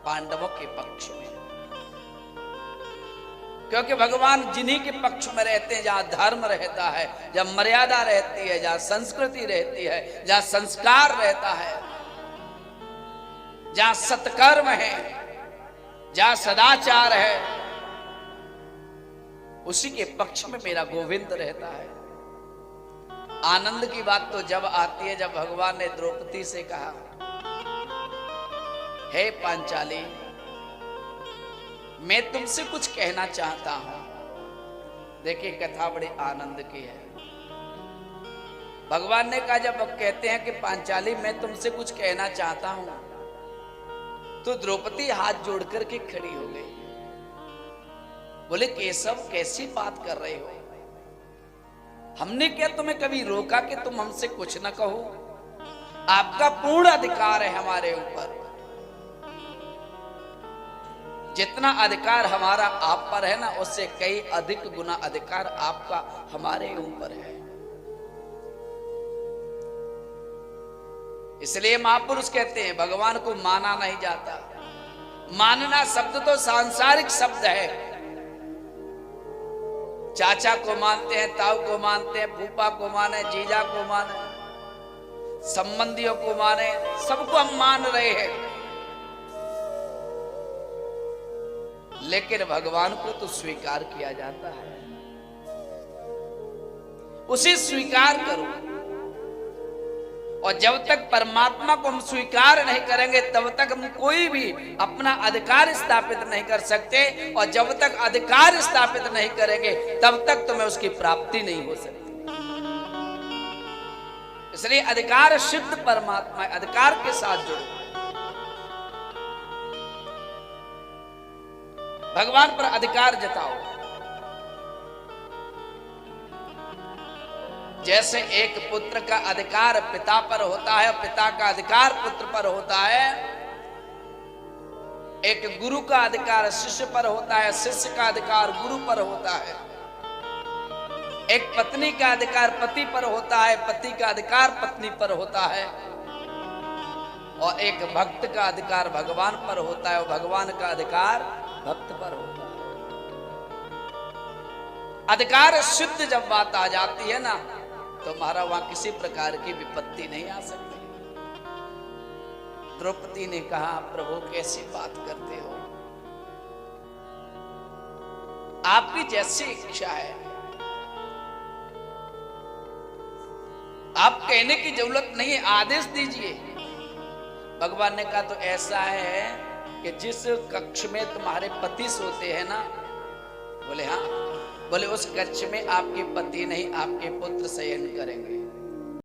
पांडवों के पक्ष में, क्योंकि भगवान जिन्हीं के पक्ष में रहते हैं जहां धर्म रहता है, जहां मर्यादा रहती है, जहां संस्कृति रहती है, जहां संस्कार रहता है, जहां सत्कर्म है, जहां सदाचार है, उसी के पक्ष में मेरा गोविंद रहता है। आनंद की बात तो जब आती है जब भगवान ने द्रौपदी से कहा, हे पांचाली, मैं तुमसे कुछ कहना चाहता हूं। देखिए कथा बड़ी आनंद की है। भगवान ने कहा, जब कहते हैं कि पांचाली मैं तुमसे कुछ कहना चाहता हूं, तो द्रौपदी हाथ जोड़ करके खड़ी हो गई। बोले केशव कैसी बात कर रहे हो, हमने क्या तुम्हें कभी रोका कि तुम हमसे कुछ न कहो? आपका पूर्ण अधिकार है हमारे ऊपर। जितना अधिकार हमारा आप पर है ना, उससे कई अधिक गुना अधिकार आपका हमारे ऊपर है। इसलिए महापुरुष कहते हैं भगवान को माना नहीं जाता। मानना शब्द तो सांसारिक शब्द है। चाचा को मानते हैं, ताऊ को मानते हैं, फूफा को माने, जीजा को माने, संबंधियों को माने, सबको हम मान रहे हैं, लेकिन भगवान को तो स्वीकार किया जाता है। उसे स्वीकार करो। और जब तक परमात्मा को हम स्वीकार नहीं करेंगे तब तक हम कोई भी अपना अधिकार स्थापित नहीं कर सकते। और जब तक अधिकार स्थापित नहीं करेंगे तब तक तुम्हें उसकी प्राप्ति नहीं हो सकती। इसलिए अधिकार सिद्ध परमात्मा है, अधिकार के साथ जुड़ो। भगवान पर अधिकार जताओ। जैसे एक पुत्र का अधिकार पिता पर होता है, पिता का अधिकार पुत्र पर होता है, एक गुरु का अधिकार शिष्य पर होता है, शिष्य का अधिकार गुरु पर होता है, एक पत्नी का अधिकार पति पर होता है, पति का अधिकार पत्नी पर होता है, और एक भक्त का अधिकार भगवान पर होता है, और भगवान का अधिकार भक्त पर होता है। अधिकार सिद्ध जब बात आ जाती है ना, तो हमारा वहां किसी प्रकार की विपत्ति नहीं आ सकती। द्रौपदी ने कहा, प्रभु कैसी बात करते हो, आपकी जैसी इच्छा है, आप कहने की जरूरत नहीं है, आदेश दीजिए। भगवान ने कहा, तो ऐसा है कि जिस कक्ष में तुम्हारे पति सोते हैं ना, बोले हाँ, बोले उस कक्ष में आपके पति नहीं आपके पुत्र शयन करेंगे।